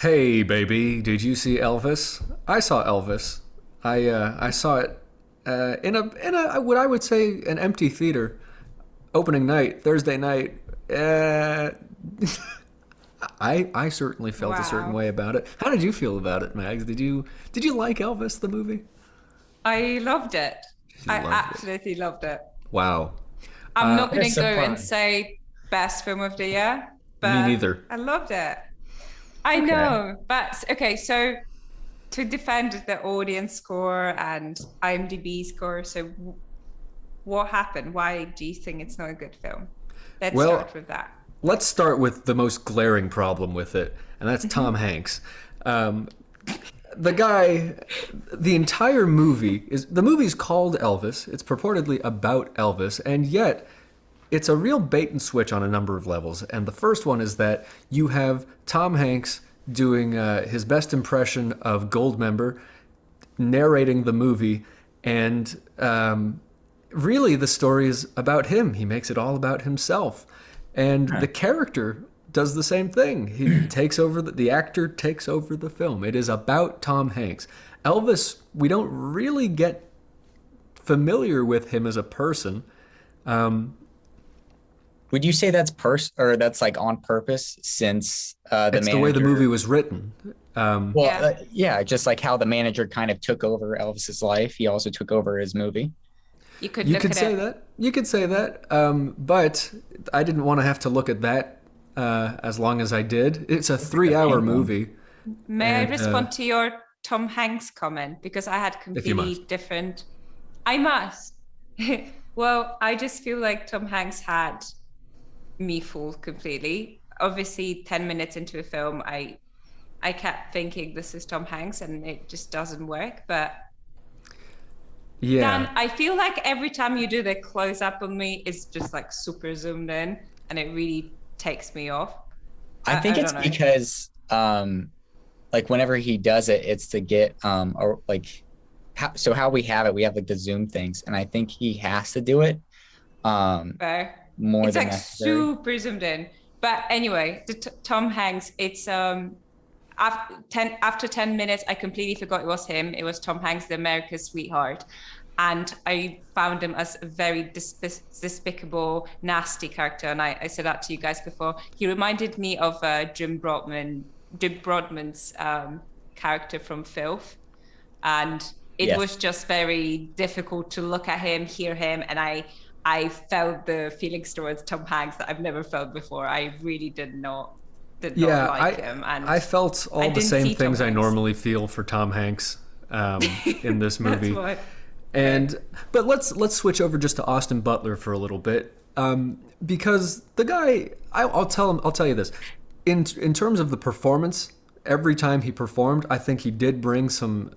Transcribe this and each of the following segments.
Hey, baby, did you see Elvis? I saw Elvis. I saw it in a what I would say an empty theater. Opening night, Thursday night. Uh, I certainly felt a certain Wow. way about it. How did you feel about it, Mags? Did you like Elvis the movie? I loved it. You I loved it. absolutely loved it. Wow. I'm not What a going to go and surprise. say best film of the year, Me but neither. I loved it. I Okay. know, but okay, so to defend the audience score and IMDb score, so what happened? Why do you think it's not a good film? Let's Well, start with that. let's start with the most glaring problem with it, and that's Tom Mhm. Hanks. Um, the guy, the entire movie is the movie's called Elvis. It's purportedly about Elvis, and yet it's a real bait and switch on a number of levels. And the first one is that you have Tom Hanks doing his best impression of Goldmember, narrating the movie, and really the story is about him. He makes it all about himself, and Huh. the character does the same thing. He takes over the actor takes over the film. It is about Tom Hanks. Elvis, we don't really get familiar with him as a person. Um, Would you say that's like on purpose since the it's the way the movie manager? was written. Um, Well, Yeah, yeah, just like how the manager kind of took over Elvis's life, he also took over his movie. you could you look could at say it. that. You could say that. But I didn't want to have to look at that as long as I did. It's a It's like a 3 hour pendulum. movie, May I and respond to your Tom Hanks comment? Because I had if you must. completely different. I must. Well, I just feel like Tom Hanks had me fooled completely. Obviously, 10 minutes into a film, I kept thinking this is Tom Hanks and it just doesn't work. But Dan, Yeah, I feel like every time you do the close up on me, it's just like super zoomed in and it really takes me off. I think I it's don't know. because like whenever he does it, it's to get or like how we have it, we have like the Zoom things, and I think he has to do it um Fair. more It's than like necessary. super zoomed in. But anyway, Tom Hanks, it's after 10 minutes, I completely forgot it was him. It was Tom Hanks, the America's sweetheart. And I found him as a very despicable, nasty character. And I said that to you guys before. He reminded me of Jim Broadman's character from Filth. And it Yes. was just very difficult to look at him, hear him, and I felt the feelings towards Tom Hanks that I've never felt before. I really did not yeah. like I him, I and felt I all the didn't same see Tom things I Hanks. normally feel for Tom Hanks in this That's movie. what. Fair. And but let's switch over just to Austin Butler for a little bit, because the guy, I'll tell you this, in terms of the performance, every time he performed, I think he did bring some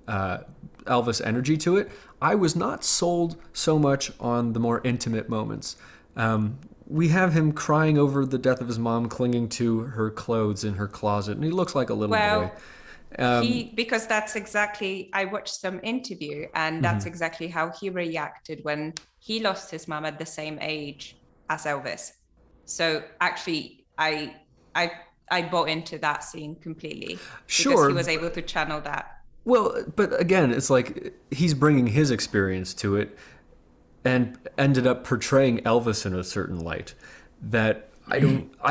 Elvis energy to it. I was not sold so much on the more intimate moments. We have him crying over the death of his mom, clinging to her clothes in her closet, and he looks like a little boy. Well, Um, because that's exactly, I watched some interview, and that's mhm. exactly how he reacted when he lost his mom at the same age as Elvis. So actually, I I bought into that scene completely because he Sure. was able to channel that. Well, but again, it's like he's bringing his experience to it and ended up portraying Elvis in a certain light that I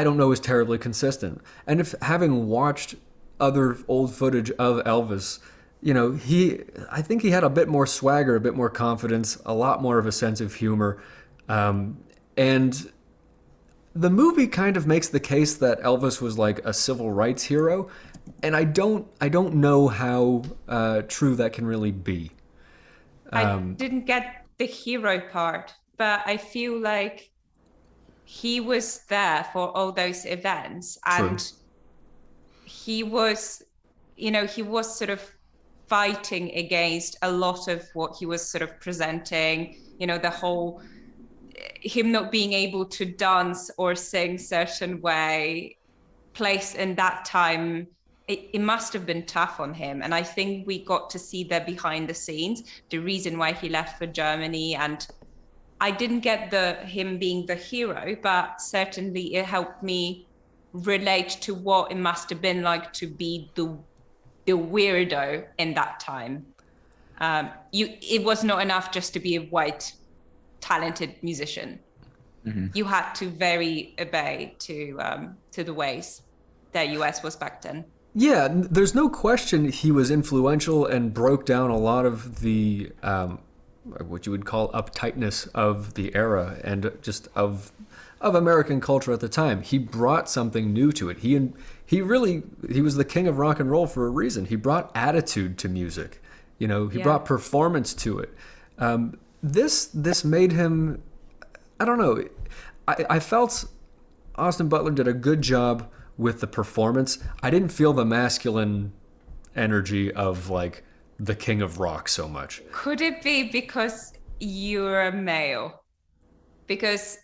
don't know is terribly consistent. And if having watched other old footage of Elvis, I think he had a bit more swagger, a bit more confidence, a lot more of a sense of humor, and the movie kind of makes the case that Elvis was like a civil rights hero, and I don't know how true that can really be. I Um, didn't get the hero part, but I feel like he was there for all those events True. and he was, he was sort of fighting against a lot of what he was sort of presenting, the whole him not being able to dance or sing certain way place in that time. It must have been tough on him, and I think we got to see the behind the scenes, the reason why he left for Germany. And I didn't get the him being the hero, but certainly it helped me relate to what it must have been like to be the weirdo in that time. It was not enough just to be a white, talented musician. Mm-hmm. You had to very obey to the ways that US was back then. Yeah, there's no question he was influential and broke down a lot of the what you would call uptightness of the era and just of American culture at the time. He brought something new to it. He was the king of rock and roll for a reason. He brought attitude to music. He brought performance to it. This made him, I don't know. I felt Austin Butler did a good job with the performance. I didn't feel the masculine energy of like the king of rock so much. Could it be because you're a male? Because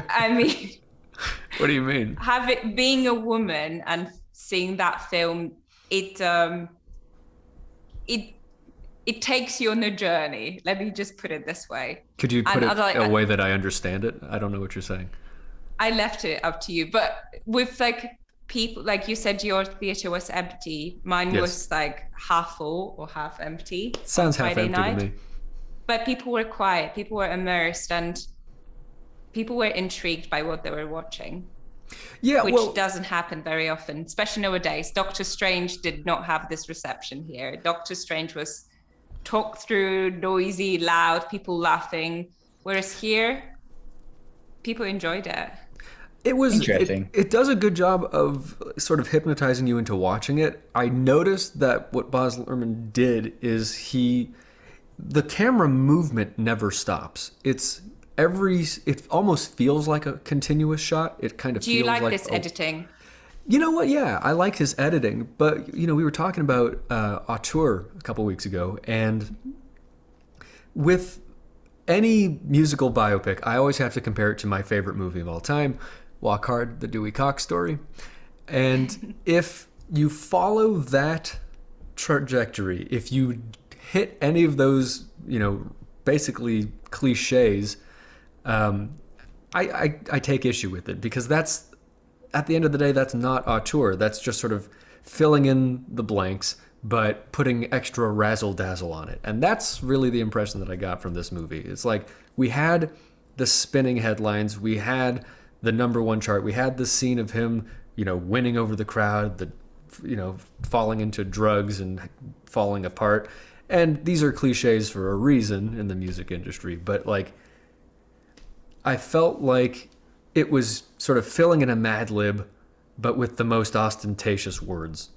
I mean, what do you mean? Being a woman and seeing that film, it takes you on a journey. Let me just put it this way. Could you put it a way that I understand it? I don't know what you're saying. I left it up to you, but with like people, like you said, your theater was empty. Mine was like half full or half empty. Sounds half empty to me. But people were quiet. People were immersed, and people were intrigued by what they were watching. Yeah, which doesn't happen very often, especially nowadays. Doctor Strange did not have this reception here. Doctor Strange was talked through, noisy, loud, people laughing, whereas here, people enjoyed it. It was interesting. It does a good job of sort of hypnotizing you into watching it. I noticed that what Baz Luhrmann did is the camera movement never stops. It almost feels like a continuous shot. It kind of feels like... Do you like this editing? You know what? Yeah, I like his editing. But, we were talking about Auteur a couple weeks ago, and with any musical biopic, I always have to compare it to my favorite movie of all time, Walk Hard, the Dewey Cox story. And if you follow that trajectory, if you hit any of those, basically cliches, I take issue with it, because that's, at the end of the day, that's not auteur. That's just sort of filling in the blanks, but putting extra razzle dazzle on it. And that's really the impression that I got from this movie. It's like we had the spinning headlines, we had the #1 chart, we had the scene of him, winning over the crowd, falling into drugs and falling apart. And these are cliches for a reason in the music industry, but like, I felt like it was sort of filling in a Mad Lib, but with the most ostentatious words.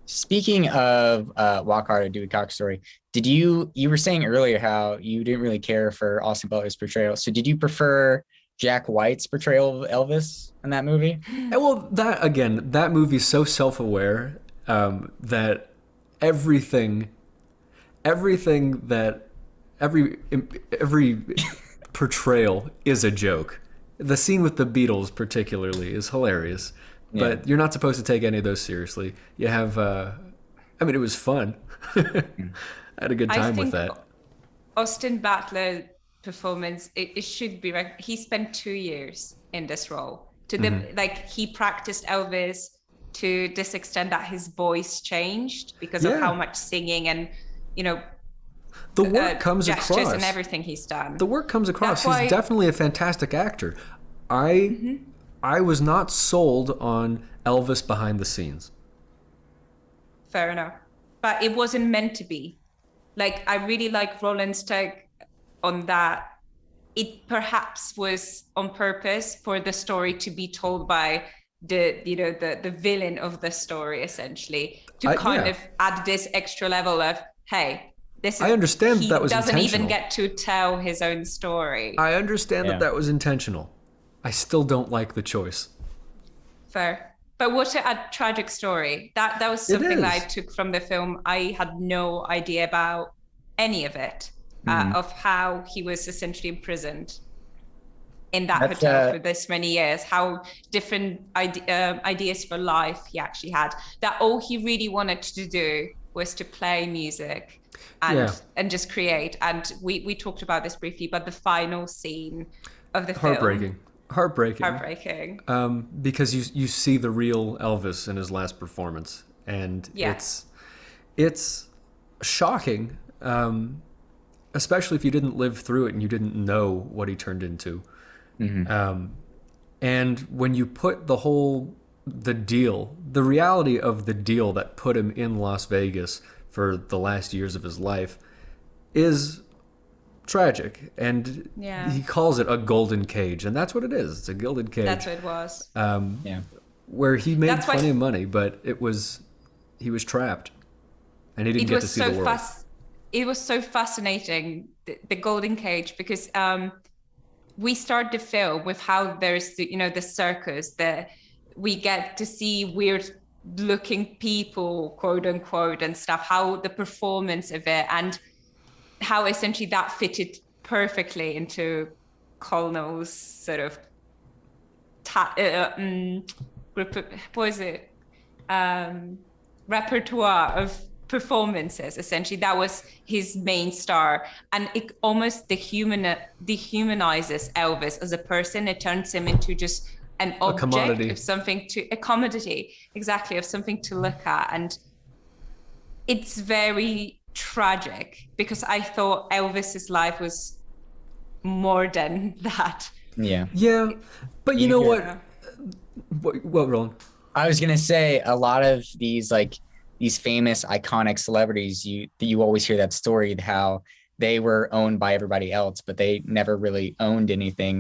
Speaking of Walk Hard, a Dewey Cox story, you were saying earlier how you didn't really care for Austin Butler's portrayal. So did you prefer Jack White's portrayal of Elvis in that movie? Well, that movie's so self-aware that every portrayal is a joke. The scene with the Beatles particularly is hilarious, but you're not supposed to take any of those seriously. You have, it was fun. I had a good time with that. Austin Butler performance, it should be right. He spent 2 years in this role. He practiced Elvis to this extent that his voice changed because of how much singing and, the work comes across, and everything he's done. The work comes across. He's definitely a fantastic actor. I was not sold on Elvis behind the scenes. Fair enough, but it wasn't meant to be. Like, I really like Roland's take on that. It perhaps was on purpose for the story to be told by the villain of the story, essentially, to kind of add this extra level of, hey. I understand that was intentional. He doesn't even get to tell his own story. I understand that was intentional. I still don't like the choice. Fair. But what a tragic story. That was something that I took from the film. I had no idea about any of it, of how he was essentially imprisoned in that hotel for this many years, how different ideas for life he actually had. That all he really wanted to do was to play music and just create. And we talked about this briefly, but the final scene of the heartbreaking. film. Heartbreaking. Because you see the real Elvis in his last performance, and it's shocking, especially if you didn't live through it and you didn't know what he turned into. And when you put the reality of the deal that put him in Las Vegas for the last years of his life is tragic, and he calls it a golden cage, and that's what it is. It's a gilded cage. That's what it was. Where he made plenty of money, but he was trapped, and he didn't get to see the world. It was so fascinating, the golden cage, because we start the film with how there's the circus, we get to see weird looking people, quote unquote, and stuff, how the performance of it, and how essentially that fitted perfectly into Colonel's sort of repertoire of performances. Essentially, that was his main star, and it almost dehumanizes Elvis as a person. It turns him into just an object of something a commodity, exactly, of something to look at, and it's very tragic because I thought Elvis's life was more than that. Yeah, but you know what? What, Roland? I was gonna say a lot of these famous iconic celebrities, you always hear that story how they were owned by everybody else, but they never really owned anything.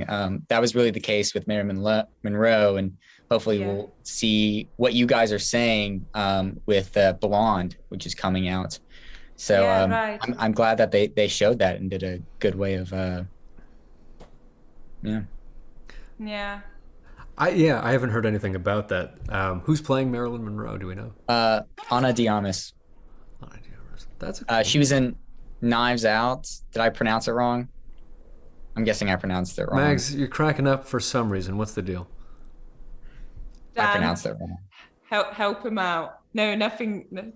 That was really the case with Marilyn Monroe, and hopefully we'll see what you guys are saying with Blonde, which is coming out. So I'm glad that they showed that and did a good way of I haven't heard anything about that. Who's playing Marilyn Monroe? Do we know? Ana de Armas. That's a cool she was in Knives Out. Did I pronounce it wrong? I'm guessing I pronounced it wrong. Mags, you're cracking up for some reason. What's the deal? I pronounced it wrong. Help him out. No, nothing.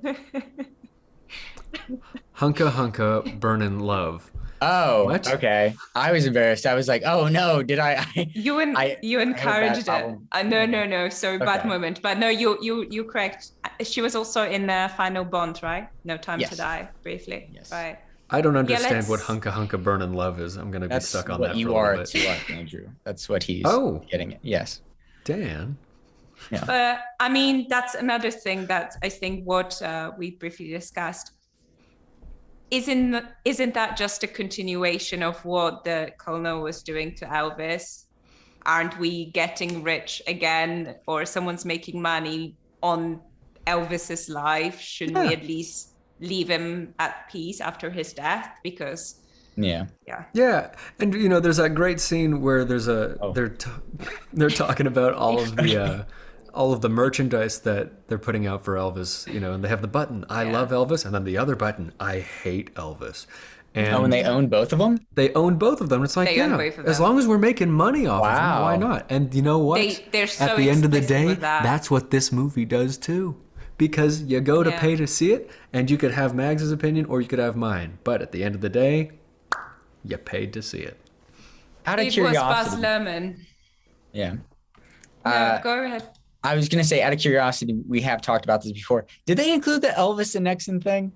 Hunka Hunka Burnin' Love. Oh, what? Okay. I was embarrassed. I was like, oh no, did I you encouraged it. No. So bad moment. But no, you correct. She was also in the final Bond, right? No Time to Die, briefly. Yes. Right. I don't understand what Hunka Hunka Burnin' Love is. I'm gonna be stuck on that for a little bit. That's what Andrew. That's what he's getting at. Yes. Dan. Yeah. But I mean, that's another thing that I think what we briefly discussed. Isn't that just a continuation of what the Colonel was doing to Elvis? Aren't we getting rich again, or someone's making money on Elvis's life? Shouldn't we at least leave him at peace after his death? Because and there's that great scene where there's they're talking about all of the merchandise that they're putting out for Elvis, and they have the button, I love Elvis, and then the other button, I hate Elvis. And they own both of them? They own both of them. It's like, as long as we're making money off of them, why not? And you know what? They're so at the end of the day, that's what this movie does too. Because you go to pay to see it, and you could have Mags's opinion or you could have mine. But at the end of the day, you paid to see it. Out of curiosity. It was Baz Luhrmann. Yeah. No, go ahead. I was going to say, out of curiosity, we have talked about this before. Did they include the Elvis and Nixon thing?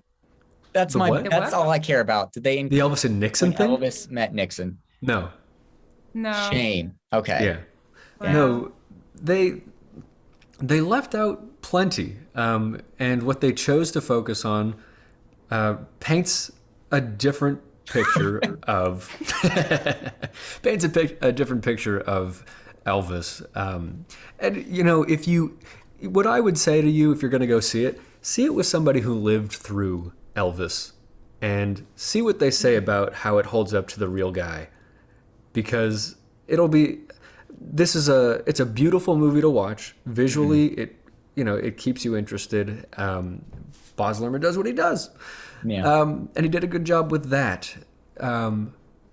That's all I care about. Did they include the Elvis and Nixon thing? Elvis met Nixon. No. Shame. Okay. Yeah. Wow. No, they left out plenty. And what they chose to focus on paints a different picture of a different picture of Elvis. And what I would say to you, if you're going to go see it with somebody who lived through Elvis and see what they say about how it holds up to the real guy, because it's a beautiful movie to watch visually. It keeps you interested. Baz Luhrmann does what he does. And he did a good job with that.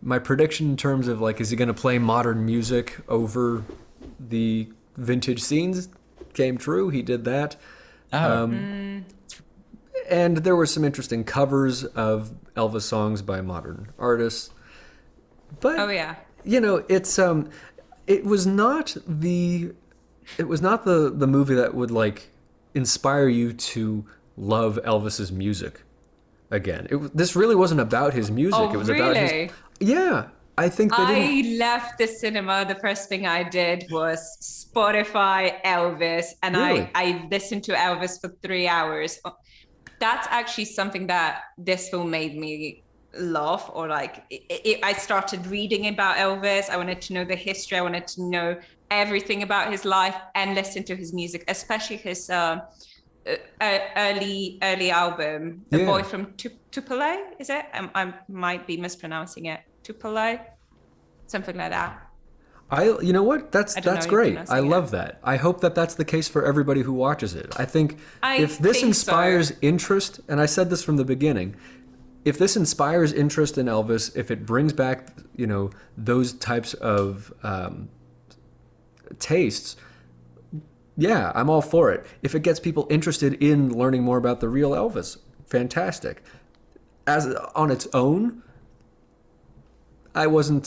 My prediction in terms of is he going to play modern music over the vintage scenes came true. He did that. And there were some interesting covers of Elvis songs by modern artists. But it's it was not the movie that would like inspire you to love Elvis's music again. This really wasn't about his music. Oh, It was really? about his. Yeah, I think they didn't. I left the cinema. The first thing I did was Spotify Elvis, and Really? I listened to Elvis for 3 hours. That's actually something that this film made me love, or like I started reading about Elvis. I wanted to know the history. I wanted to know everything about his life and listen to his music, especially his early album, "A Yeah. Boy from Tupelo." Is it? I might be mispronouncing it. Tupelo, something like that. You know what? That's I don't know how you great. pronounce I it. love that. I hope that that's the case for everybody who watches it. I think I if this think inspires so. interest, and I said this from the beginning, if this inspires interest in Elvis, if it brings back, those types of tastes, yeah, I'm all for it. If it gets people interested in learning more about the real Elvis, fantastic. As on its own, I wasn't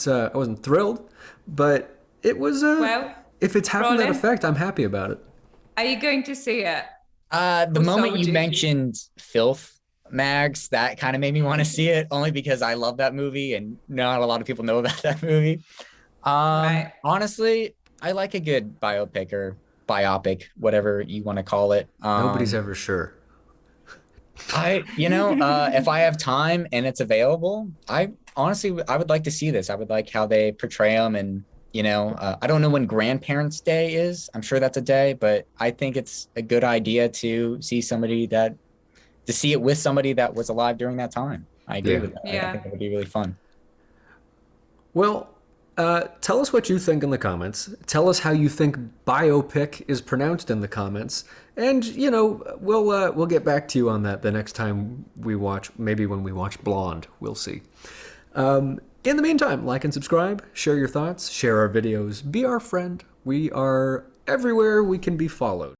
thrilled, but it was. Well, If it's having that Roland, effect, I'm happy about it. are you going to see it? The Or moment so you do you? mentioned Filth, Mags, that kind of made me want to see it, only because I love that movie and not a lot of people know about that movie. Right. Honestly, I like a good biopic or biopic, whatever you want to call it. Nobody's ever sure. If I have time and it's available, I would like to see this. I would like how they portray them, and I don't know when Grandparents' Day is. I'm sure that's a day, but I think it's a good idea to see it with somebody that was alive during that time. I agree Yeah. with that. I Yeah. think it would be really fun. Well, tell us what you think in the comments. Tell us how you think biopic is pronounced in the comments, and we'll get back to you on that the next time we watch. Maybe when we watch Blonde, we'll see. In the meantime, like and subscribe, share your thoughts, share our videos, be our friend. We are everywhere we can be followed.